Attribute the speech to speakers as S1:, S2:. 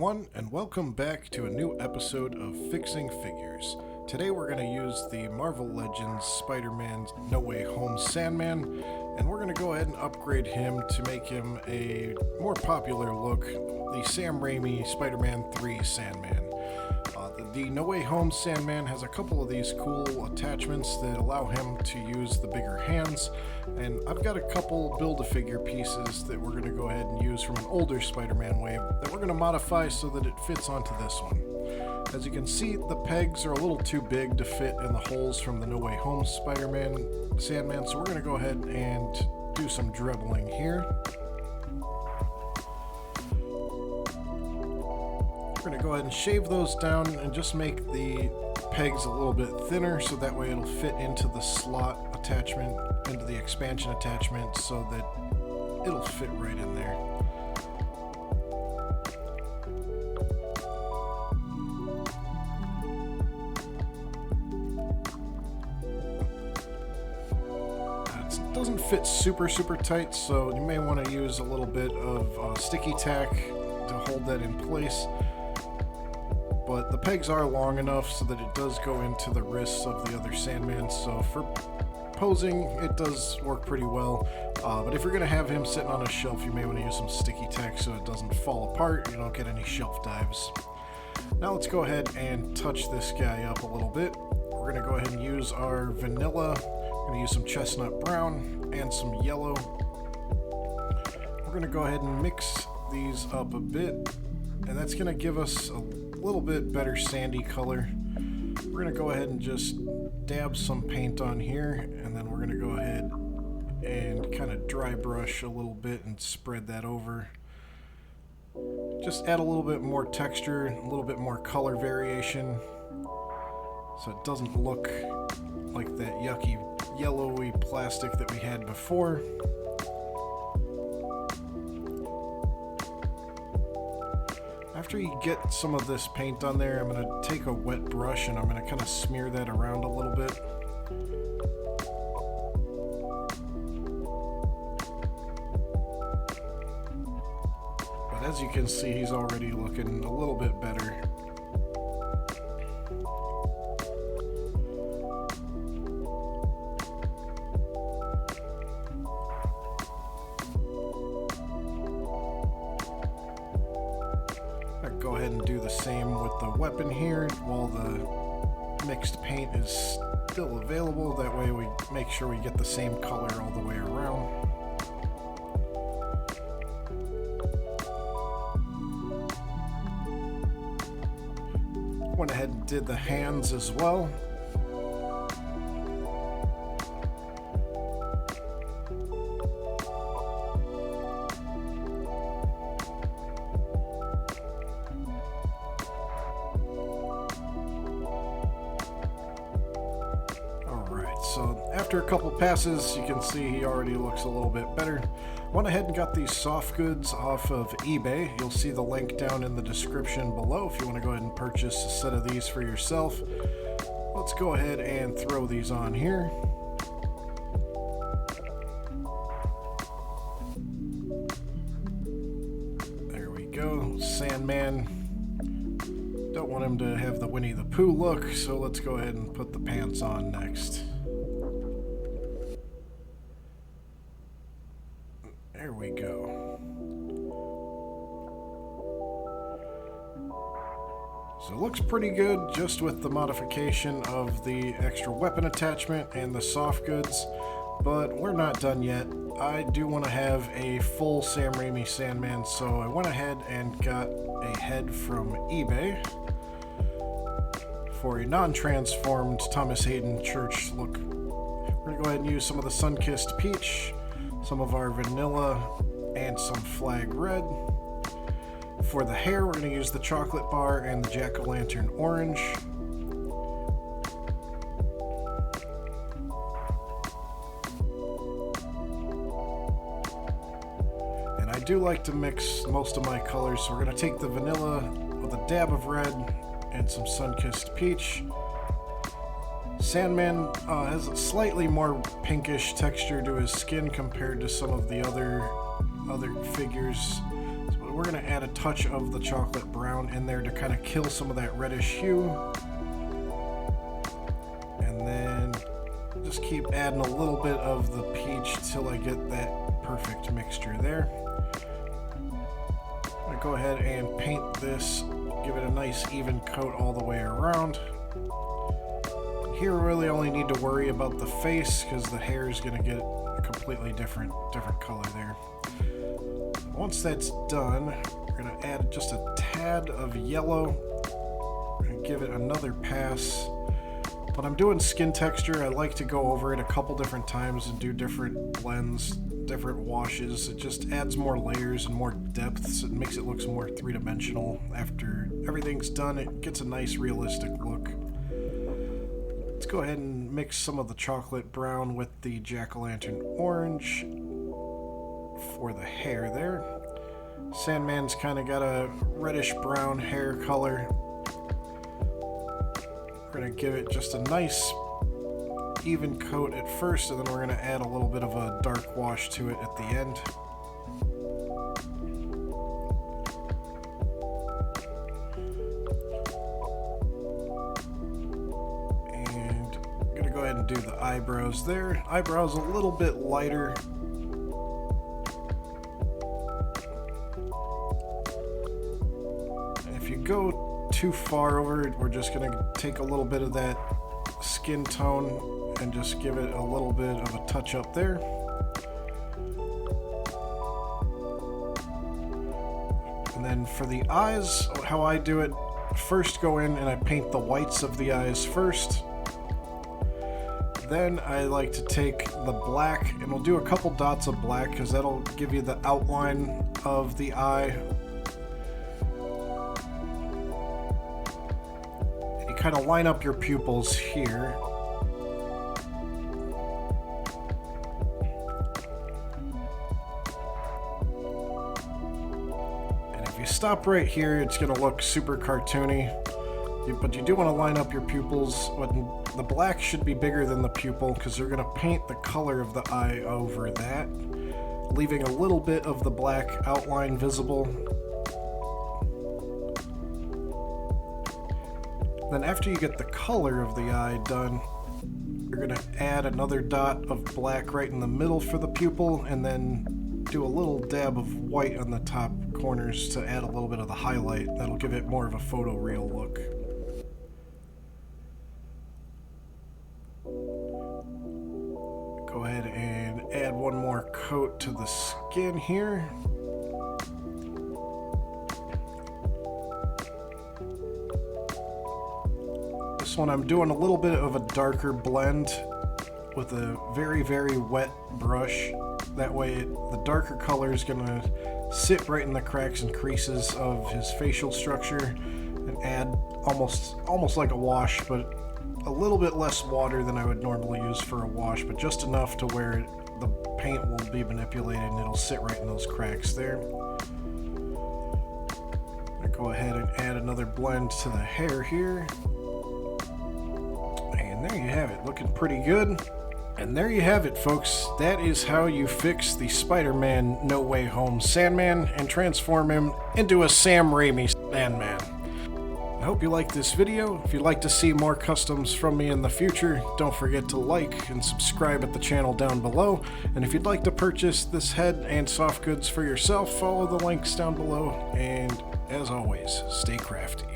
S1: everyone, and welcome back to a new episode of Fixing Figures. Today we're going to use the Marvel Legends Spider-Man No Way Home Sandman, and we're going to go ahead and upgrade him to make him a more popular look, the Sam Raimi Spider-Man 3 Sandman. The No Way Home Sandman has a couple of these cool attachments that allow him to use the bigger hands, and I've got a couple Build-A-Figure pieces that we're going to go ahead and use from an older Spider-Man wave that we're going to modify so that it fits onto this one. As you can see, the pegs are a little too big to fit in the holes from the No Way Home Spider-Man Sandman, so we're going to go ahead and do some dribbling here. We're going to go ahead and shave those down and just make the pegs a little bit thinner so that way it'll fit into the slot attachment, into the expansion attachment, so that it'll fit right in there. It doesn't fit super tight, so you may want to use a little bit of sticky tack to hold that in place. But the pegs are long enough so that it does go into the wrists of the other Sandman, so for posing it does work pretty well. But if you're going to have him sitting on a shelf, you may want to use some sticky tack so it doesn't fall apart, you don't get any shelf dives. Now let's go ahead and touch this guy up a little bit. We're going to go ahead and use our vanilla. We're going to use some chestnut brown and some yellow. We're going to go ahead and mix these up a bit, and that's going to give us a little bit better sandy color. We're going to go ahead and just dab some paint on here, and then we're going to go ahead and kind of dry brush a little bit and spread that over. Just add a little bit more texture, a little bit more color variation, so it doesn't look like that yucky yellowy plastic that we had before. After you get some of this paint on there, I'm going to take a wet brush and I'm going to kind of smear that around a little bit. But as you can see, he's already looking a little bit better. Go ahead and do the same with the weapon here while the mixed paint is still available. That way we make sure we get the same color all the way around. Went ahead and did the hands as well. So after a couple passes, you can see he already looks a little bit better. Went ahead and got these Softgoods off of eBay. You'll see the link down in the description below if you want to go ahead and purchase a set of these for yourself. Let's go ahead and throw these on here. There we go, Sandman. Don't want him to have the Winnie the Pooh look, so let's go ahead and put the pants on next. There we go. So it looks pretty good just with the modification of the extra weapon attachment and the Softgoods, but we're not done yet. I do want to have a full Sam Raimi Sandman, so I went ahead and got a head from eBay for a non-transformed Thomas Hayden Church look. We're going to go ahead and use some of the Sun-Kissed Peach, some of our vanilla, and some flag red. For the hair, we're going to use the chocolate bar and the jack-o'-lantern orange. And I do like to mix most of my colors, so we're going to take the vanilla with a dab of red and some Sun-Kissed Peach. Sandman has a slightly more pinkish texture to his skin compared to some of the other figures. So we're going to add a touch of the chocolate brown in there to kind of kill some of that reddish hue. And then just keep adding a little bit of the peach till I get that perfect mixture there. I'm going to go ahead and paint this, give it a nice even coat all the way around. Here we really only need to worry about the face because the hair is going to get a completely different color there. Once that's done, we're going to add just a tad of yellow and give it another pass. When I'm doing skin texture, I like to go over it a couple different times and do different blends, different washes. It just adds more layers and more depths. It makes it look more three-dimensional. After everything's done, it gets a nice realistic look. Let's go ahead and mix some of the chocolate brown with the jack-o'-lantern orange for the hair there. Sandman's kind of got a reddish brown hair color. We're going to give it just a nice even coat at first, and then we're going to add a little bit of a dark wash to it at the end. And I'm going to go ahead and do the eyebrows there. Eyebrows a little bit lighter. And if you go too far over it, we're just going to take a little bit of that skin tone and just give it a little bit of a touch up there. And then for the eyes, how I do it, first go in and I paint the whites of the eyes first. Then I like to take the black, and we'll do a couple dots of black because that'll give you the outline of the eye. Kind of line up your pupils here. And if you stop right here, it's going to look super cartoony. But you do want to line up your pupils. The black should be bigger than the pupil because you're going to paint the color of the eye over that, leaving a little bit of the black outline visible. Then after you get the color of the eye done, you're going to add another dot of black right in the middle for the pupil, and then do a little dab of white on the top corners to add a little bit of the highlight. That'll give it more of a photoreal look. Go ahead and add one more coat to the skin here. This one I'm doing a little bit of a darker blend with a very, very wet brush. That way the darker color is going to sit right in the cracks and creases of his facial structure and add almost like a wash, but a little bit less water than I would normally use for a wash, but just enough to where the paint will be manipulated and it'll sit right in those cracks there. I'll go ahead and add another blend to the hair here. And there you have it, looking pretty good. And there you have it, folks. That is how you fix the Spider-Man No Way Home Sandman and transform him into a Sam Raimi Sandman. I hope you liked this video. If you'd like to see more customs from me in the future, don't forget to like and subscribe at the channel down below. And if you'd like to purchase this head and soft goods for yourself, follow the links down below. And as always, stay crafty.